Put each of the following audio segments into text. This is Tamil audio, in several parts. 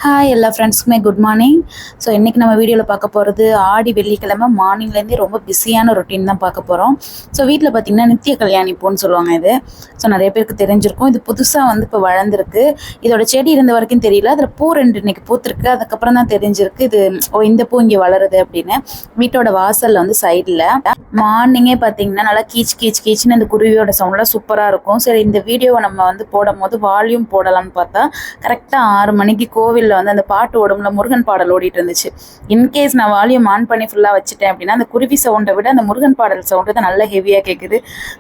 ஹாய் எல்லா ஃப்ரெண்ட்ஸ்க்குமே குட் மார்னிங். ஸோ இன்றைக்கி நம்ம வீடியோவில் பார்க்க போகிறது ஆடி வெள்ளிக்கிழமை மார்னிங்லேருந்தே ரொம்ப பிஸியான ரொட்டீன் தான் பார்க்க போகிறோம். ஸோ வீட்டில் பார்த்திங்கன்னா நித்திய கல்யாணி பூன்னு சொல்லுவாங்க இது. ஸோ நிறைய பேருக்கு தெரிஞ்சிருக்கும். இது புதுசாக இப்போ வளர்ந்துருக்கு. இதோட செடி இருந்த வரைக்கும் தெரியல. அதில் பூ 2 இன்றைக்கி பூத்துருக்கு. அதுக்கப்புறம் தான் தெரிஞ்சிருக்கு இது இந்த பூ இங்கே வளருது அப்படின்னு. வீட்டோட வாசலில் சைடில் மார்னிங்கே பார்த்திங்கன்னா நல்லா கீச் கீச் கீச்சுன்னு இந்த குருவியோட சவுண்ட்லாம் சூப்பராக இருக்கும். சரி இந்த வீடியோவை நம்ம போடும் போது வால்யூம் போடலாம்னு பார்த்தா கரெக்டாக 6 மணிக்கு கோவில் அந்த பாட்டு ஓடும்ல முருகன் பாடல் ஓடிட்டு இருந்துச்சு. இன்கேஸ் நான் வால்யூம் ஆன் பண்ணி ஃபுல்லாக வச்சுட்டேன் அப்படின்னா அந்த குருவி சவுண்டை விட அந்த முருகன் பாடல் சவுண்டு தான் நல்லா ஹெவியாக கேட்குது.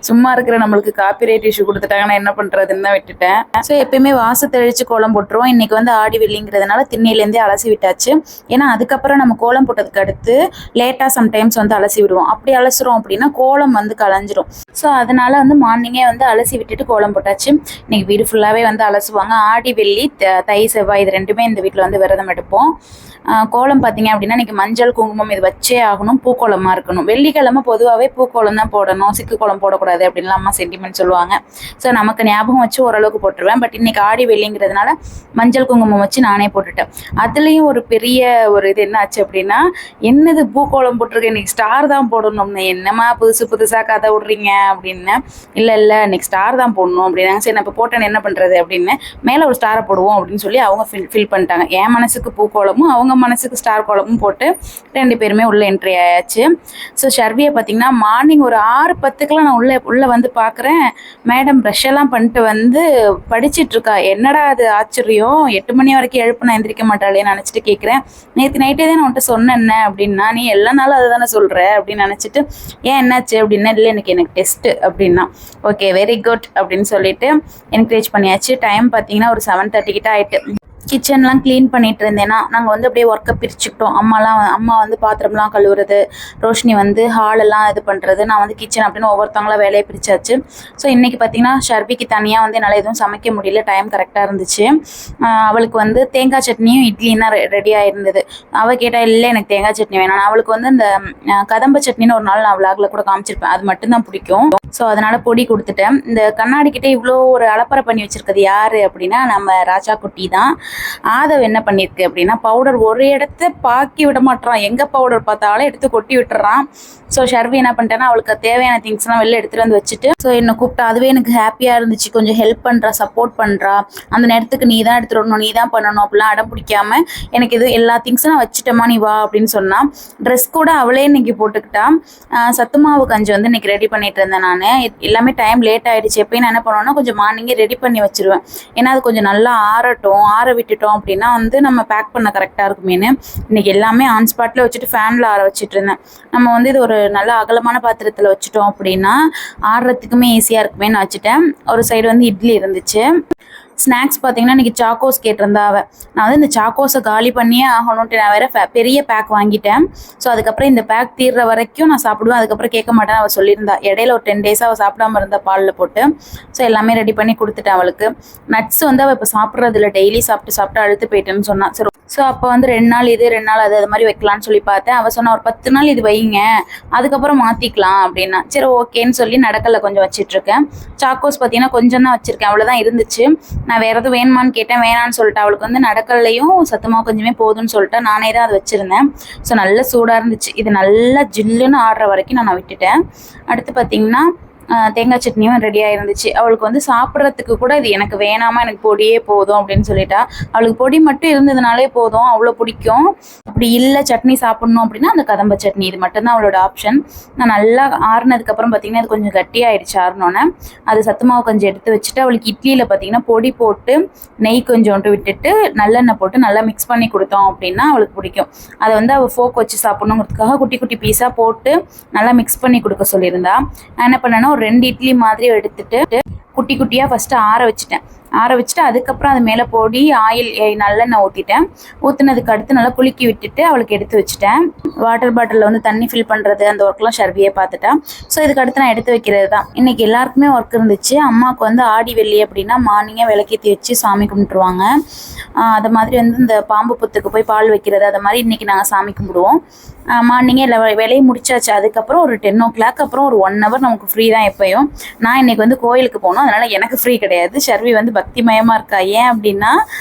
சும்மா இருக்கிற நம்மளுக்கு காப்பிரைட் இஷ்யூ கொடுத்துட்டாங்கன்னா என்ன பண்ணுறதுன்னு தான் விட்டுட்டேன். ஸோ எப்பயுமே வாச தெளிச்சு கோலம் போட்டுருவோம். இன்னைக்கு ஆடி வெள்ளிங்கிறதுனால திண்ணையிலேருந்தே அலசி விட்டாச்சு. ஏன்னா அதுக்கப்புறம் நம்ம கோலம் போட்டதுக்கு அடுத்து லேட்டாக சம்டைம்ஸ் அலசி விடுவோம். அப்படி அலசுறோம் அப்படின்னா கோலம் கலைஞ்சிரும். ஸோ அதனால மார்னிங்கே அலசி விட்டுட்டு கோலம் போட்டாச்சு. இன்னைக்கு வீடு ஃபுல்லாகவே அலசுவாங்க. ஆடி வெள்ளி தை செவ்வாய் இது ரெண்டுமே இந்த வீட்டில் விரதம் எடுப்போம். கோலம் பார்த்தீங்க அப்படின்னா இன்றைக்கி மஞ்சள் குங்குமம் இது வச்சே ஆகணும். பூக்கோளமாக இருக்கணும். வெள்ளிக்கிழமை பொதுவாகவே பூக்கோளம் தான் போடணும், சிக்கு கோலம் போடக்கூடாது அப்படின்லாம் அம்மா சென்டிமெண்ட் சொல்லுவாங்க. ஸோ நமக்கு ஞாபகம் வச்சு ஓரளவுக்கு போட்டுருவேன். பட் இன்றைக்கி ஆடி வெள்ளிங்கிறதுனால மஞ்சள் குங்குமம் வச்சு நானே போட்டுட்டேன். அதுலேயும் ஒரு பெரிய இது என்ன ஆச்சு அப்படின்னா, என்னது பூக்கோளம் போட்டிருக்கேன் இன்றைக்கி ஸ்டார் தான் போடணும்னு. என்னம்மா புதுசாக கதை விட்றீங்க அப்படின்னு. இல்லை இன்றைக்கி ஸ்டார் தான் போடணும் அப்படின்னாங்க. சரி நான் இப்போ போட்டேன்னு என்ன பண்ணுறது அப்படின்னு மேலே ஒரு ஸ்டாரை போடுவோம் அப்படின்னு சொல்லி அவங்க ஃபில் பண்ணிட்டாங்க. என் மனசுக்கு பூக்கோளமும் அவங்க மனசுக்கு ஸ்டார் கோலமும் போட்டு 2 பேருமே உள்ளே என்ட்ரி ஆயாச்சு. ஸோ ஷர்வியை பார்த்தீங்கன்னா மார்னிங் ஒரு 6:10 நான் உள்ளே பார்க்குறேன். மேடம் ப்ரஷ் எல்லாம் பண்ணிட்டு படிச்சுட்டு இருக்கா. என்னடா அது ஆச்சரியம், 8 மணி வரைக்கும் எழுப்பு நான் எந்திரிக்க மாட்டாளேன்னு நினச்சிட்டு கேட்குறேன். நேற்று நைட்டே தான் நான் உன்ட்ட சொன்னேன் என்ன அப்படின்னா, நீ எல்லா நாளும் அதை தானே சொல்கிற அப்படின்னு நினச்சிட்டு ஏன் என்னாச்சு அப்படின்னா, இல்லை எனக்கு டெஸ்ட்டு அப்படின்னா ஓகே வெரி குட் அப்படின்னு சொல்லிட்டு என்கரேஜ் பண்ணியாச்சு. டைம் பார்த்தீங்கன்னா ஒரு 7:30 கிட்ட ஆயிட்டு. கிச்சன்லாம் க்ளீன் பண்ணிட்டு இருந்தேன்னா நாங்கள் அப்படியே ஒர்க்கை பிரிச்சுக்கிட்டோம். அம்மா பாத்திரம்லாம் கழுவுறது, ரோஷினி ஹாலெல்லாம் இது பண்ணுறது, நான் கிச்சன் அப்படின்னு ஒவ்வொருத்தவங்களாம் வேலையை பிரிச்சாச்சு. ஸோ இன்றைக்கி பார்த்தீங்கன்னா ஷர்விக்கு தனியாக என்னால் எதுவும் சமைக்க முடியல. டைம் கரெக்டாக இருந்துச்சு. அவளுக்கு தேங்காய் சட்னியும் இட்லியும் தான் ரெடியாக இருந்தது. அவள் கேட்டால் இல்லை எனக்கு தேங்காய் சட்னி வேணாம். அவளுக்கு இந்த கதம்ப சட்னின்னு ஒரு நாள் நான் விளாகில் கூட காமிச்சிருப்பேன். அது மட்டும்தான் பிடிக்கும். ஸோ அதனால் பொடி கொடுத்துட்டேன். இந்த கண்ணாடி கிட்டே இவ்வளோ ஒரு அலப்பறை பண்ணி வச்சுருக்கிறது யார் அப்படின்னா நம்ம ராஜா குட்டி தான். ஆதவ் என்ன பண்ணியிருக்கு அப்படின்னா பவுடர் ஒரு இடத்த பாக்கி விட மாட்டான். எங்கே பவுடர் பார்த்தாலும் எடுத்து கொட்டி விட்டுறான். ஸோ ஷர்வி என்ன பண்ணிட்டேன்னா அவளுக்கு தேவையான திங்ஸ்லாம் வெளில எடுத்துகிட்டு வச்சுட்டு ஸோ என்னை கூப்பிட்டா. அதுவே எனக்கு ஹாப்பியாக இருந்துச்சு. கொஞ்சம் ஹெல்ப் பண்ணுறா, சப்போர்ட் பண்ணுறா. அந்த நேரத்துக்கு நீ தான் எடுத்துகிட்டு வரணும், நீ தான் பண்ணணும் அப்படிலாம் அடம் பிடிக்காம எனக்கு இது எல்லா திங்ஸும் நான் வச்சுட்டேம்மா நீ வா அப்படின்னு சொன்னால் ட்ரெஸ் கூட அவளே இன்னைக்கு போட்டுக்கிட்டா. சத்துமாவு கஞ்சி இன்னைக்கு ரெடி பண்ணிட்டு இருந்தேன். நான் எல்லாமே டைம் லேட் ஆகிடுச்சு. எப்பயும் நான் என்ன பண்ணுவேன்னா கொஞ்சம் மார்னிங்கே ரெடி பண்ணி வச்சுருவேன். ஏன்னா அது கொஞ்சம் நல்லா ஆற விட்டுட்டோம் அப்படின்னா நம்ம பேக் பண்ண கரெக்டாக இருக்குமேனு இன்னைக்கு எல்லாமே ஆன் ஸ்பாட்டில் வச்சுட்டு ஃபேனில் ஆற வச்சுட்டு இருந்தேன். நம்ம இது ஒரு நல்ல அகலமான பாத்திரத்தில் வச்சுட்டோம் அப்படின்னா ஆடுறதுக்குமே ஈஸியாக இருக்குமேன்னு வச்சுட்டேன். ஒரு சைடு இட்லி இருந்துச்சு. ஸ்நாக்ஸ் பார்த்தீங்கன்னா இன்றைக்கி சாக்கோஸ் கேட்டிருந்தா அவள். நான் இந்த சாக்கோஸை காலி பண்ணியே ஆகணுன்ட்டு நான் வேறு பெரிய பேக் வாங்கிட்டேன். ஸோ அதுக்கப்புறம் இந்த பேக் தீர்ற வரைக்கும் நான் சாப்பிடுவேன், அதுக்கப்புறம் கேட்க மாட்டேன் அவள் சொல்லியிருந்தா. இடையில ஒரு 10 days அவள் சாப்பிடாம இருந்தால் பாலில் போட்டு. ஸோ எல்லாமே ரெடி பண்ணி கொடுத்துட்டேன் அவளுக்கு. நட்ஸ் அவள் இப்போ சாப்பிட்றதில்ல, டெய்லி சாப்பிட்டு அழுத்து போயிட்டேன்னு சொன்னான். சரி ஸோ அப்போ 2 நாள் இது 2 நாள் அது மாதிரி வைக்கலான்னு சொல்லி பார்த்தேன். அவள் சொன்னா ஒரு 10 நாள் இது வைங்க, அதுக்கப்புறம் மாற்றிக்கலாம் அப்படின்னா. சரி ஓகேன்னு சொல்லி நடக்கல கொஞ்சம் வச்சிட்ருக்கேன். சாக்கோஸ் பார்த்தீங்கன்னா கொஞ்சம் தான் வச்சுருக்கேன், அவ்வளோதான் இருந்துச்சு. நான் வேறு எதுவும் வேணுமான்னு கேட்டேன், வேணான்னு சொல்லிட்டு. அவளுக்கு நடக்கல்லையும் சத்துமாவு கொஞ்சமே போதும்னு சொல்லிட்டு நானே தான் அதை வச்சுருந்தேன். ஸோ நல்ல சூடாக இருந்துச்சு. இது நல்லா ஜில்லுன்னு ஆடுற வரைக்கும் நான் விட்டுட்டேன். அடுத்து பார்த்தீங்கன்னா தேங்காய் சட்னியும் ரெடியாக இருந்துச்சு. அவளுக்கு சாப்பிட்றதுக்கு கூட இது எனக்கு வேணாமா, எனக்கு பொடியே போதும் அப்படின்னு சொல்லிட்டா. அவளுக்கு பொடி மட்டும் இருந்ததுனாலே போதும், அவ்வளோ பிடிக்கும். அப்படி இல்லை சட்னி சாப்பிட்ணும் அப்படின்னா அந்த கதம்ப சட்னி, இது மட்டும்தான் அவளோட ஆப்ஷன். நான் நல்லா ஆறுனதுக்கப்புறம் பார்த்தீங்கன்னா அது கொஞ்சம் கட்டியாகிடுச்சு. ஆறினோன்னே அது சத்துமாவு கொஞ்சம் எடுத்து வச்சுட்டு அவளுக்கு இட்லியில் பார்த்தீங்கன்னா பொடி போட்டு நெய் கொஞ்சோண்டு விட்டுட்டு நல்லெண்ணெய் போட்டு நல்லா மிக்ஸ் பண்ணி கொடுத்தோம் அப்படின்னா அவளுக்கு பிடிக்கும். அதை அவள் ஃபோக் வச்சு சாப்பிட்ணுங்கிறதுக்காக குட்டி குட்டி பீஸாக போட்டு நல்லா மிக்ஸ் பண்ணி கொடுக்க சொல்லியிருந்தா. நான் என்ன பண்ணேன்னா 2 இட்லி மாதிரி எடுத்துட்டு குட்டி குட்டியாக ஃபஸ்ட்டு ஆற வச்சுட்டு அதுக்கப்புறம் அது மேலே பொடி ஆயில் நல்லெண்ணெய் ஊற்றினதுக்கு அடுத்து நல்லா குலுக்கி விட்டுட்டு அவளுக்கு எடுத்து வச்சுட்டேன். வாட்டர் பாட்டிலில் தண்ணி ஃபில் பண்ணுறது அந்த ஒர்க்லாம் ஷர்வியே பார்த்துட்டேன். ஸோ இதுக்கு அடுத்து நான் எடுத்து வைக்கிறது தான். இன்றைக்கி எல்லாருக்குமே ஒர்க் இருந்துச்சு. அம்மாவுக்கு ஆடி வெள்ளி அப்படின்னா மார்னிங்கே விளக்கேற்றி வச்சு சாமி கும்பிட்டுருவாங்க. அது மாதிரி இந்த பாம்பு புத்துக்கு போய் பால் வைக்கிறது, அது மாதிரி இன்றைக்கி நாங்கள் சாமி கும்பிடுவோம். மார்னிங்கே இல்லை வேலையை முடிச்சாச்சு. அதுக்கப்புறம் ஒரு 10 o'clock அப்புறம் ஒரு 1 hour நமக்கு ஃப்ரீ தான் எப்பயும். நான் இன்றைக்கி கோயிலுக்கு போகணும், அதனால் எனக்கு ஃப்ரீ கிடையாது. ஷர்வி பக்திமயமா இருக்கா. ஏன் அப்படின்னா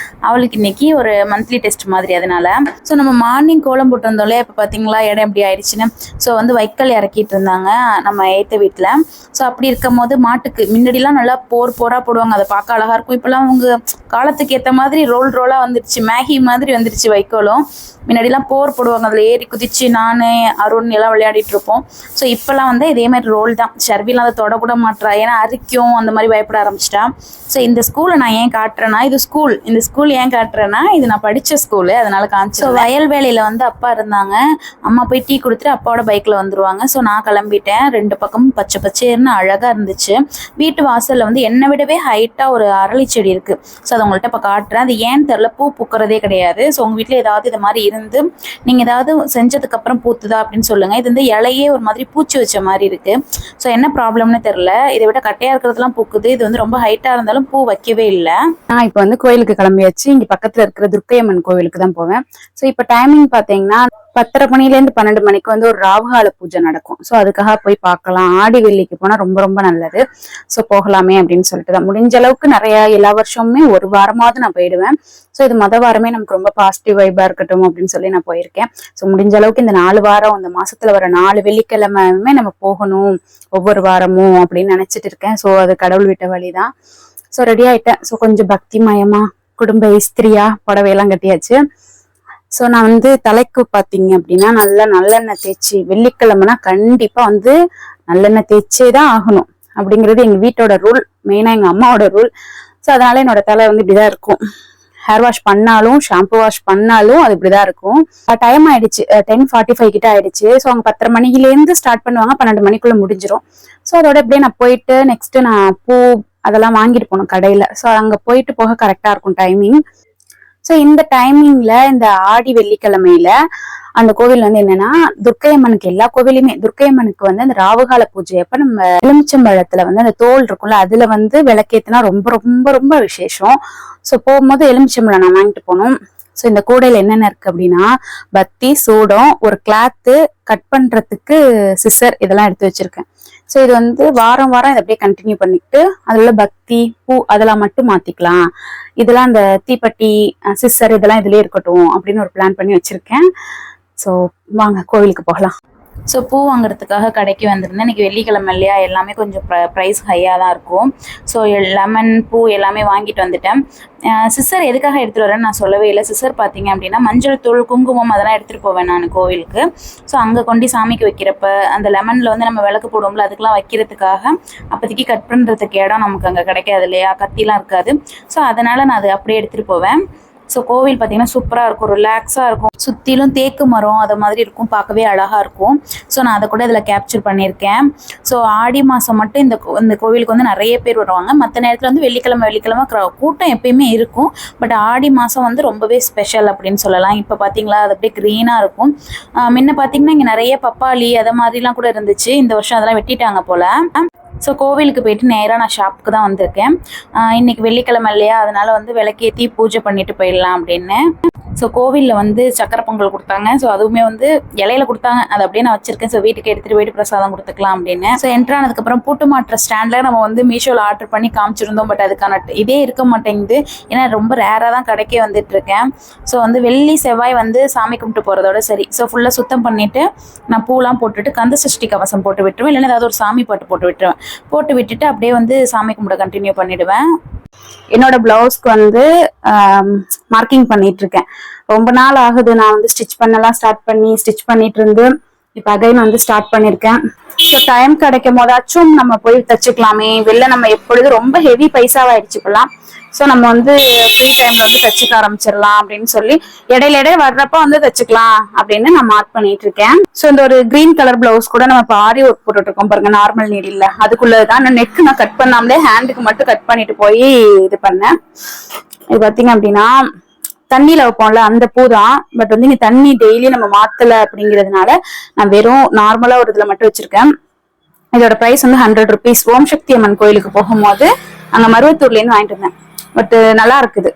அவளுக்கு இன்னைக்கு ஒரு மந்த்லி டெஸ்ட் மாதிரி, அதனால. ஸோ நம்ம மார்னிங் கோலம் போட்டு வந்தோம்ல, இப்போ பார்த்தீங்களா இடம் எப்படி ஆயிடுச்சுன்னு. ஸோ வந்து வைக்கல் இறக்கிட்டு இருந்தாங்க நம்ம ஏற்ற வீட்டில். ஸோ அப்படி இருக்கும் போது மாட்டுக்கு முன்னாடிலாம் நல்லா போராக போடுவாங்க, அதை பார்க்க அழகாக இருக்கும். இப்போலாம் அவங்க காலத்துக்கு ஏற்ற மாதிரி ரோலாக வந்துடுச்சு, மேகி மாதிரி வந்துடுச்சு வைக்கோலும். முன்னாடிலாம் போடுவாங்க, அதில் ஏறி குதிச்சு நான் அருண் எல்லாம் விளையாடிட்டு இருப்போம். ஸோ இப்போல்லாம் வந்து இதே மாதிரி ரோல் தான். ஷர்விலாம் அதை தொடக்கூட மாட்டா, ஏன்னா அரிக்கும் அந்த மாதிரி பயப்பட ஆரம்பிச்சிட்டா. ஸோ இந்த ஸ்கூலை நான் ஏன் காட்டுறேன்னா, இது ஸ்கூல். இந்த ஸ்கூல் ஏன் காட்டுறேன்னா, இது நான் படித்த ஸ்கூலு, அதனால காமிச்சு. ஸோ வயல் வேலையில் வந்து அப்பா இருந்தாங்க, அம்மா போய் டீ கொடுத்துட்டு அப்பாவோட பைக்கில் வந்துருவாங்க. ஸோ நான் கிளம்பிட்டேன். 2 பக்கமும் பச்சை பச்சைன்னு அழகாக இருந்துச்சு. வீட்டு வாசலில் வந்து என்னை விடவே ஹைட்டாக ஒரு அரளி செடி இருக்குது. ஸோ அதை உங்கள்கிட்ட இப்போ காட்டுறேன். அது ஏன்னு தெரில, பூ பூக்கிறதே கிடையாது. ஸோ உங்கள் வீட்டில் ஏதாவது இது மாதிரி இருந்து நீங்கள் ஏதாவது செஞ்சதுக்கப்புறம் பூத்துதா அப்படின்னு சொல்லுங்கள். இது வந்து இலையே ஒரு மாதிரி பூச்சி வச்ச மாதிரி இருக்குது. ஸோ என்ன ப்ராப்ளம்னு தெரில. இதை விட கட்டையாக இருக்கிறதுலாம் பூக்குது. இது வந்து ரொம்ப ஹைட்டாக இருந்தாலும் பூ வைக்கவே இல்லை. நான் இப்போ வந்து கோயிலுக்கு கிளம்பியாச்சு. இங்கே பக்கத்தில் இருக்கிற துர்க்கையம்மன் கோவிலுக்கு தான் போவேன். ஸோ இப்போ டைமிங் பார்த்தீங்கன்னா 10:30 மணிலேருந்து 12 மணிக்கு வந்து ஒரு ராவுகால பூஜை நடக்கும். ஸோ அதுக்காக போய் பார்க்கலாம். ஆடி வெள்ளிக்கு போனால் ரொம்ப ரொம்ப நல்லது. ஸோ போகலாமே அப்படின்னு சொல்லிட்டு தான். முடிஞ்ச அளவுக்கு நிறைய எல்லா வருஷமுமே ஒரு வாரமாவது நான் போயிடுவேன். ஸோ இது வாரமே நமக்கு ரொம்ப பாசிட்டிவ் வைபா இருக்கட்டும் அப்படின்னு சொல்லி நான் போயிருக்கேன். ஸோ முடிஞ்ச அளவுக்கு இந்த 4 வாரம், இந்த மாசத்துல வர 4 வெள்ளிக்கிழமையுமே நம்ம போகணும் ஒவ்வொரு வாரமும் அப்படின்னு நினைச்சிட்டு இருக்கேன். ஸோ அது கடவுள் விட்ட வழிதான். ஸோ ரெடி ஆயிட்டேன். ஸோ கொஞ்சம் பக்திமயமா குடும்ப இஸ்திரியா புடவையெல்லாம் கட்டியாச்சு. ஸோ நான் வந்து தலைக்கு பார்த்தீங்க அப்படின்னா நல்லா நல்லெண்ணெய் தேய்ச்சி, வெள்ளிக்கிழமைனா கண்டிப்பாக வந்து நல்லெண்ணெய் தேய்ச்சே தான் ஆகணும் அப்படிங்கிறது எங்கள் வீட்டோட ரூல், மெயினாக எங்கள் அம்மாவோட ரூல். ஸோ அதனால என்னோட தலை வந்து இப்படிதான் இருக்கும். ஹேர் வாஷ் பண்ணாலும் ஷாம்பு வாஷ் பண்ணாலும் அது இப்படிதான் இருக்கும். டைம் ஆயிடுச்சு, 10:45 கிட்ட ஆயிடுச்சு. ஸோ அவங்க 10:30 மணிலேருந்து ஸ்டார்ட் பண்ணுவாங்க, 12 மணிக்குள்ள முடிஞ்சிடும். ஸோ அதோட எப்படியே நான் போயிட்டு நெக்ஸ்ட் நான் பூ அதெல்லாம் வாங்கிட்டு போகணும் கடையில. ஸோ அங்கே போயிட்டு போக கரெக்டா இருக்கும் டைமிங். ஸோ இந்த டைமிங்ல இந்த ஆடி வெள்ளிக்கிழமையில அந்த கோவில் வந்து என்னன்னா, துர்க்கையம்மனுக்கு எல்லா கோவிலுமே துர்க்கையம்மனுக்கு வந்து அந்த ராவுகால பூஜையப்ப நம்ம எலுமிச்சம்பழத்துல வந்து அந்த தோல் இருக்கும்ல, அதுல வந்து விளக்கேத்துனா ரொம்ப ரொம்ப ரொம்ப விசேஷம். ஸோ போகும்போது எலுமிச்சம்பழம் நான் வாங்கிட்டு போகணும். ஸோ இந்த கூடையில என்னென்ன இருக்கு அப்படின்னா, பத்தி, சூடம், ஒரு கிளாத்து, கட் பண்றதுக்கு சிசர், இதெல்லாம் எடுத்து வச்சிருக்கேன். ஸோ இது வந்து வாரம் வாரம் இதை அப்படியே கண்டினியூ பண்ணிக்கிட்டு அதுல பக்தி பூ அதெல்லாம் மட்டும் மாத்திக்கலாம். இதெல்லாம் அந்த தீப்பெட்டி சிஸ்டர் இதெல்லாம் இதுலயே இருக்கட்டும் அப்படின்னு ஒரு பிளான் பண்ணி வச்சிருக்கேன். ஸோ வாங்க கோவிலுக்கு போகலாம். ஸோ பூ வாங்குறதுக்காக கடைக்கு வந்திருந்தேன். இன்றைக்கி வெள்ளிக்கிழமை இல்லையா, எல்லாமே கொஞ்சம் ப்ரைஸ் ஹையாக தான் இருக்கும். ஸோ லெமன் பூ எல்லாமே வாங்கிட்டு வந்துட்டேன். சிஸ்டர் எதுக்காக எடுத்துகிட்டு வரேன்னு நான் சொல்லவே இல்லை. சிஸ்டர் பார்த்தீங்க அப்படின்னா மஞ்சள் தூள், குங்குமம் அதெல்லாம் எடுத்துகிட்டு போவேன் நான் கோவிலுக்கு. ஸோ அங்கே கொண்டு சாமிக்கு வைக்கிறப்ப அந்த லெமனில் வந்து நம்ம விளக்கு போடுவோம்ல, அதுக்கெலாம் வைக்கிறதுக்காக அப்போதைக்கு கட் பண்ணுறதுக்கு இடம் நமக்கு அங்கே கிடைக்காது இல்லையா, கத்திலாம் இருக்காது. ஸோ அதனால் நான் அது அப்படியே எடுத்துகிட்டு போவேன். ஸோ கோவில் பார்த்தீங்கன்னா சூப்பராக இருக்கும், ரிலாக்ஸாக இருக்கும். சுற்றிலும் தேக்கு மரம் அது மாதிரி இருக்கும், பார்க்கவே அழகாக இருக்கும். ஸோ நான் அதை கூட இதில் கேப்சர் பண்ணியிருக்கேன். ஸோ ஆடி மாதம் மட்டும் இந்த கோவிலுக்கு வந்து நிறைய பேர் வருவாங்க. மற்ற நேரத்தில் வந்து வெள்ளிக்கிழமை கூட்டம் எப்பயுமே இருக்கும். பட் ஆடி மாதம் வந்து ரொம்பவே ஸ்பெஷல் அப்படின்னு சொல்லலாம். இப்போ பார்த்தீங்களா அது அப்படியே க்ரீனாக இருக்கும். முன்ன பார்த்தீங்கன்னா இங்கே நிறைய பப்பாளி அதை மாதிரிலாம் கூட இருந்துச்சு. இந்த வருஷம் அதெல்லாம் வெட்டிட்டாங்க போல். ஸோ கோவிலுக்கு போயிட்டு நேராக நான் ஷாப்புக்கு தான் வந்திருக்கேன். இன்றைக்கி வெள்ளிக்கிழமை இல்லையா, அதனால் வந்து விளக்கேற்றி பூஜை பண்ணிட்டு போயிடலாம் அப்படின்னு. ஸோ கோவிலில் வந்து சக்கரை பொங்கல் கொடுத்தாங்க. ஸோ அதுவுமே வந்து இலையில கொடுத்தாங்க, அதை அப்படியே நான் வச்சிருக்கேன். ஸோ வீட்டுக்கு எடுத்துகிட்டு போயிட்டு பிரசாதம் கொடுத்துக்கலாம் அப்படின்னு. ஸோ என்ட்ரு ஆனதுக்கப்புறம் பூட்டு மாட்டுற ஸ்டாண்டில் நம்ம வந்து மீஷோவில் ஆர்டர் பண்ணி காமிச்சிருந்தோம். பட் அதுக்கான இதே இருக்க மாட்டேங்குது. ஏன்னா ரொம்ப ரேராக தான் கடைக்கே வந்துட்டுருக்கேன். ஸோ வந்து வெள்ளி செவ்வாய் வந்து சாமி கும்பிட்டு போகிறதோட சரி. ஸோ ஃபுல்லாக சுத்தம் பண்ணிவிட்டு நான் பூலாம் போட்டுட்டு கந்த சஷ்டி கவசம் போட்டு விட்டுருவேன், இல்லைன்னா ஏதாவது ஒரு சாமி பாட்டு போட்டு விட்டுருவேன். போட்டு விட்டுட்டு அப்படியே வந்து சாமி கும்பிட கண்டினியூ பண்ணிடுவேன். என்னோட பிளவுஸ்க்கு வந்து மார்க்கிங் பண்ணிட்டு இருக்கேன். ரொம்ப நாள் ஆகுது நான் வந்து ஸ்டிச் பண்ணிட்டு இருந்து இப்போ அகைன் வந்து ஸ்டார்ட் பண்ணியிருக்கேன். ஸோ டைம் கிடைக்கும் போதாச்சும் நம்ம போய் தச்சுக்கலாமே, வெளில நம்ம எப்பொழுதும் ரொம்ப ஹெவி பைசாவாயிடுச்சு இப்பெல்லாம். ஸோ நம்ம வந்து ஃப்ரீ டைம்ல வந்து தச்சுக்க ஆரம்பிச்சிடலாம் அப்படின்னு சொல்லி இடையில வர்றப்ப வந்து தச்சுக்கலாம் அப்படின்னு நான் மார்க் பண்ணிட்டு இருக்கேன். ஸோ இந்த ஒரு கிரீன் கலர் பிளவுஸ் கூட நம்ம இப்போ ஆரி ஒர்க் போட்டுட்டு இருக்கோம் பாருங்க, நார்மல் நீடில். அதுக்குள்ளதான் நான் நெக்கு நான் கட் பண்ணாமலே ஹேண்டுக்கு மட்டும் கட் பண்ணிட்டு போய் இது பண்ணேன். இது பார்த்தீங்க அப்படின்னா தண்ணியில வைப்போம்ல அந்த பூ தான். பட் வந்து இங்க தண்ணி டெய்லி நம்ம மாத்தல அப்படிங்கிறதுனால நான் வெறும் நார்மலா ஒரு இதுல மட்டும் வச்சிருக்கேன். இதோட பிரைஸ் வந்து 100 rupees. ஓம் சக்தி அம்மன் கோயிலுக்கு போகும்போது அங்க மருவத்தூர்ல இருந்து வாங்கிட்டு இருந்தேன். பட் நல்லா இருக்குது,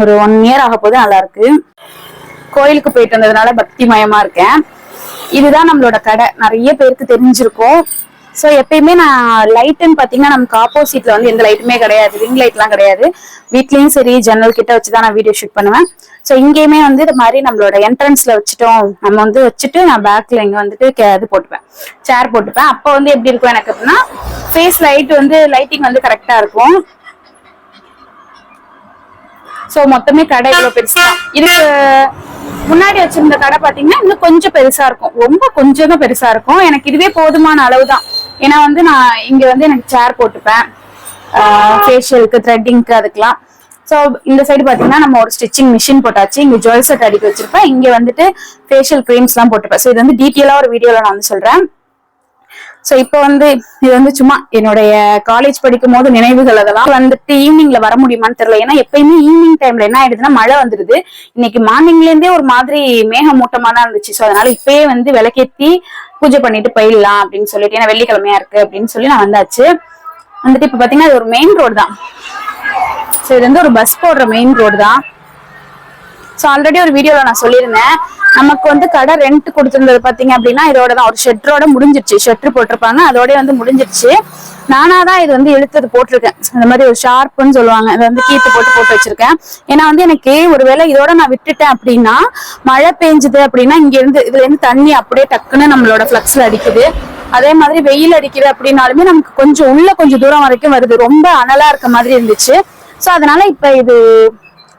ஒரு 1 year ஆக போது நல்லா இருக்கு. கோயிலுக்கு போயிட்டு வந்ததுனால பக்தி மயமா இருக்கேன். இதுதான் நம்மளோட கடை, நிறைய பேருக்கு தெரிஞ்சிருக்கும். ஸோ எப்பயுமே நான் லைட்டுன்னு பார்த்தீங்கன்னா நமக்கு ஆப்போசிட்ல வந்து எந்த லைட்டுமே கிடையாது, ரிங் லைட்லாம் கிடையாது. வீட்லயும் சரி ஜன்னல் கிட்ட வச்சுதான் நான் வீடியோ ஷூட் பண்ணுவேன். ஸோ இங்கேயுமே வந்து இது மாதிரி நம்மளோட என்ட்ரன்ஸ்ல வச்சுட்டோம், நம்ம வந்து வச்சுட்டு நான் பேக்ல இங்க வந்துட்டு இது போட்டுப்பேன், சேர் போட்டுப்பேன். அப்போ வந்து எப்படி இருக்கும் எனக்கு அப்படின்னா ஃபேஸ் லைட் வந்து லைட்டிங் வந்து கரெக்டா இருக்கும். ஸோ மொத்தமே கடை இவ்வளவு பெருசா இதுக்கு முன்னாடி வச்சிருந்த கடை பாத்தீங்கன்னா இன்னும் கொஞ்சம் பெருசா இருக்கும், ரொம்ப கொஞ்சம் தான் பெருசா இருக்கும். எனக்கு இதுவே போதுமான அளவு தான். ஏன்னா வந்து நான் இங்க வந்து எனக்கு சேர் போட்டுப்பேன் ஃபேஷியலுக்கு, த்ரெட்டிங்க்கு, அதுக்கெல்லாம். ஸோ இந்த சைடு பாத்தீங்கன்னா நம்ம ஒரு ஸ்டிச்சிங் மிஷின் போட்டாச்சு. இங்க ஜுவல் செட் அடிக்க வச்சிருப்பேன். இங்க வந்துட்டு ஃபேஷியல் கிரீம்ஸ் எல்லாம் போட்டுப்பேன். ஸோ இது வந்து டீட்டெயிலா ஒரு வீடியோல நான் வந்து சொல்றேன். ஸோ இப்போ வந்து இது வந்து சும்மா என்னுடைய காலேஜ் படிக்கும் போது நினைவுகள். அதெல்லாம் வந்துட்டு ஈவினிங்ல வர முடியுமான்னு தெரியல. ஏன்னா எப்பயுமே ஈவினிங் டைம்ல என்ன ஆயிடுதுன்னா மழை வந்துடுது. இன்னைக்கு மார்னிங்ல இருந்தே ஒரு மாதிரி மேகமூட்டமா தான் இருந்துச்சு. ஸோ அதனால இப்பயே வந்து விளக்கேத்தி பூஜை பண்ணிட்டு போயிடலாம் அப்படின்னு சொல்லிட்டு, ஏன்னா வெள்ளிக்கிழமையா இருக்கு அப்படின்னு சொல்லி நான் வந்தாச்சு. வந்துட்டு இப்ப பாத்தீங்கன்னா இது ஒரு மெயின் ரோடு தான். ஸோ இது வந்து ஒரு பஸ் போடுற மெயின் ரோடு தான். ஸோ ஆல்ரெடி ஒரு வீடியோல நான் சொல்லியிருந்தேன், நமக்கு வந்து கடை ரெண்ட் கொடுத்துருந்தது பாத்தீங்க அப்படின்னா இதோட தான், ஒரு ஷெட்டரோட முடிஞ்சிருச்சு. ஷெட்ரு போட்டிருப்பாங்க, அதோட வந்து முடிஞ்சிருச்சு. நானாதான் இது வந்து இழுத்தது போட்டிருக்கேன். இந்த மாதிரி ஒரு ஷார்ப்புன்னு சொல்லுவாங்க, அதை வந்து கீத்து போட்டு வச்சிருக்கேன். ஏன்னா வந்து எனக்கு ஒருவேளை இதோட நான் விட்டுட்டேன் அப்படின்னா மழை பெஞ்சுது அப்படின்னா இங்க இருந்து இதுல இருந்து தண்ணி அப்படியே டக்குன்னு நம்மளோட ஃபிளக்ஸ்ல அடிக்குது. அதே மாதிரி வெயில் அடிக்குது அப்படின்னாலுமே நமக்கு கொஞ்சம் உள்ள கொஞ்சம் தூரம் வரைக்கும் வருது. ரொம்ப அனலா இருக்க மாதிரி இருந்துச்சு. ஸோ அதனால இப்ப இது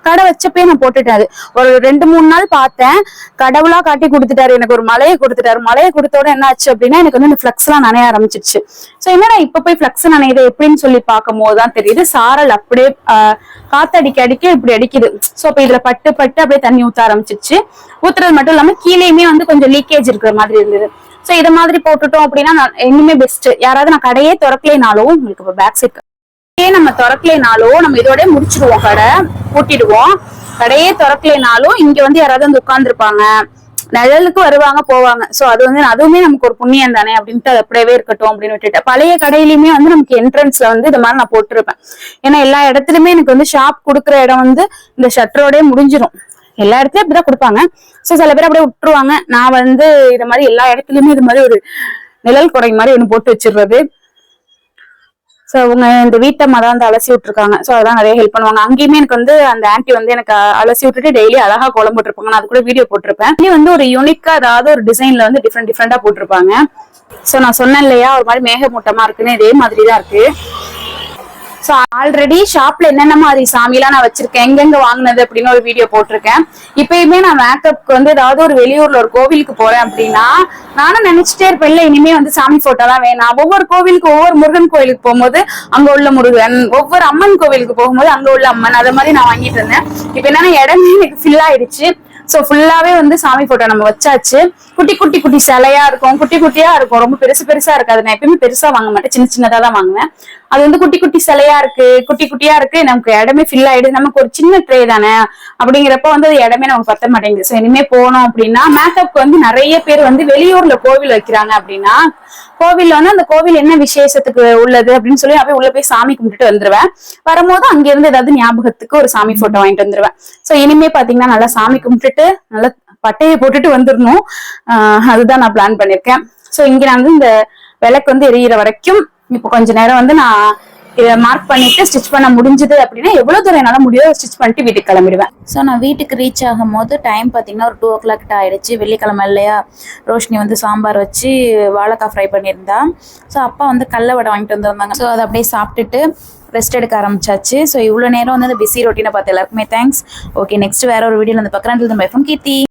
கடை வச்சப்பே நான் போட்டுட்டேன். ஒரு 2-3 நாள் பார்த்தேன், கடவுளா காட்டி கொடுத்துட்டாரு எனக்கு, ஒரு மலையை கொடுத்துட்டாரு. மலையை கொடுத்தோட என்ன ஆச்சு அப்படின்னா எனக்கு வந்து இந்த ஃபிளக்ஸ் எல்லாம் நனைய ஆரம்பிச்சிருச்சு. ஸோ என்னடா இப்ப போய் ஃபிளக்ஸ் நனையுது எப்படின்னு சொல்லி பார்க்கும் போதுதான் தெரியுது, சாரல் அப்படியே காத்தடிக்க அடிக்க இப்படி அடிக்குது. ஸோ அப்ப இதுல பட்டு அப்படியே தண்ணி ஊத்த ஆரம்பிச்சிருச்சு. ஊத்துறது மட்டும் இல்லாம கீழேயுமே வந்து கொஞ்சம் லீக்கேஜ் இருக்கிற மாதிரி இருந்தது. ஸோ இதை மாதிரி போட்டுட்டோம் அப்படின்னா இன்னுமே பெஸ்ட். யாராவது நான் கடையே திறக்கலைனாலும், உங்களுக்கு இப்போ பேக் சைட் நம்ம திறக்கலைனாலும் நம்ம இதோட முடிச்சிடுவோம், கடை பூட்டிடுவோம். கடையே திறக்கலைனாலும் இங்க வந்து யாராவது வந்து உட்கார்ந்துருப்பாங்க, நிழலுக்கு வருவாங்க போவாங்க. சோ அது வந்து அதுவுமே நமக்கு ஒரு புண்ணியம் தானே அப்படின்ட்டு அது அப்படியே இருக்கட்டும் அப்படின்னு விட்டுட்டேன். பழைய கடையிலுமே வந்து நமக்கு என்ட்ரன்ஸ்ல வந்து இந்த மாதிரி நான் போட்டிருப்பேன். ஏன்னா எல்லா இடத்துலயுமே எனக்கு வந்து ஷாப் கொடுக்குற இடம் வந்து இந்த ஷட்டரோடய முடிஞ்சிடும். எல்லா இடத்துலயும் அப்படிதான் கொடுப்பாங்க. சோ சில பேர் அப்படியே விட்டுருவாங்க. நான் வந்து இது மாதிரி எல்லா இடத்துலயுமே இது மாதிரி ஒரு நிழல் கொடை மாதிரி ஒண்ணு போட்டு வச்சிடுறது. ஸோ அவங்க இந்த வீட்டம்மா தான் வந்து அலசி விட்டுருக்காங்க. ஸோ அதெல்லாம் நிறைய ஹெல்ப் பண்ணுவாங்க. அங்கேயுமே எனக்கு வந்து அந்த ஆன்ட்டி வந்து எனக்கு அலசி விட்டுட்டு டெய்லி அழகா கோலம் போட்டிருப்பாங்க. நான் அது கூட வீடியோ போட்டிருப்பேன். இது வந்து ஒரு யூனிக்கா ஏதாவது ஒரு டிசைன்ல வந்து டிஃப்ரெண்டா போட்டிருப்பாங்க. ஸோ நான் சொன்னேன் இல்லையா ஒரு மாதிரி மேகமூட்டமா இருக்குன்னு, இதே மாதிரி தான் இருக்கு. ஸோ ஆல்ரெடி ஷாப்ல என்னென்ன மாதிரி சாமிலாம் நான் வச்சிருக்கேன், எங்கெங்க வாங்கினது அப்படின்னு ஒரு வீடியோ போட்டிருக்கேன். இப்பயுமே நான் மேக்கப்க்கு வந்து ஏதாவது ஒரு வெளியூர்ல ஒரு கோவிலுக்கு போறேன் அப்படின்னா நானும் நினைச்சிட்டே இருப்பேன், இல்ல இனிமே வந்து சாமி போட்டோ தான் வேணாம். ஒவ்வொரு கோவிலுக்கு, ஒவ்வொரு முருகன் கோவிலுக்கு போகும்போது அங்க உள்ள முருகன், ஒவ்வொரு அம்மன் கோவிலுக்கு போகும்போது அங்க உள்ள அம்மன், அதை மாதிரி நான் வாங்கிட்டு இருந்தேன். இப்ப என்னன்னா இடமே எனக்கு ஃபில் ஆயிடுச்சு. சோ ஃபுல்லாவே வந்து சாமி போட்டோ நம்ம வச்சாச்சு. குட்டி சிலையா இருக்கும், குட்டியா இருக்கும், ரொம்ப பெருசா இருக்காது. நான் எப்பயுமே பெருசா வாங்க மாட்டேன், சின்னதா தான் வாங்குவேன். அது வந்து குட்டி சிலையா இருக்கு, குட்டியா இருக்கு, நமக்கு இடமே ஃபில் ஆயிடுது. நமக்கு ஒரு சின்ன ட்ரே தானே அப்படிங்கிறப்ப வந்து இடமே நமக்கு பத்த மாட்டேங்குது. சோ இனிமே போனோம் அப்படின்னா மேக்கப்க்கு வந்து நிறைய பேர் வந்து வெளியூர்ல கோவில் வைக்கிறாங்க அப்படின்னா கோவில்ல வந்து அந்த கோவில் என்ன விசேஷத்துக்கு உள்ளது அப்படின்னு சொல்லி அப்படியே உள்ள போய் சாமி கும்பிட்டுட்டு வந்துருவேன். வரும்போது அங்க இருந்து ஏதாவது ஞாபகத்துக்கு ஒரு சாமி போட்டோ வாங்கிட்டு வந்துருவேன். சோ இனிமே பாத்தீங்கன்னா நல்லா சாமி கும்பிட்டுட்டு நல்லா பட்டையை போட்டுட்டு வந்துடணும். அதுதான் நான் பிளான் பண்ணிருக்கேன். சோ இங்க நான் வந்து இந்த விளக்கு வந்து எரியிற வரைக்கும் இப்போ கொஞ்ச நேரம் வந்து நான் இதை மார்க் பண்ணிட்டு ஸ்டிச் பண்ண முடிஞ்சது அப்படின்னா எவ்வளவு தூரம் என்னால முடியாது ஸ்டிச் பண்ணிட்டு வீட்டுக்கு கிளம்பிடுவேன். ஸோ நான் வீட்டுக்கு ரீச் ஆகும் போது டைம் பார்த்தீங்கன்னா ஒரு 2 o'clock ஆயிடுச்சு. வெள்ளிக்கிழமை இல்லையா, ரோஷினி வந்து சாம்பார் வச்சு வாழைக்காய் ஃப்ரை பண்ணியிருந்தா. ஸோ அப்பா வந்து கடல வடை வாங்கிட்டு வந்திருந்தாங்க. ஸோ அதை அப்படியே சாப்பிட்டுட்டு ரெஸ்ட் எடுக்க ஆரம்பிச்சாச்சு. ஸோ இவ்வளோ நேரம் வந்து அந்த பிஸி ரொட்டீனை பார்த்து எல்லாருக்குமே தேங்க்ஸ். ஓகே, நெக்ஸ்ட் வேற ஒரு வீடியோல வந்து பார்க்குறேன். கீர்த்தி.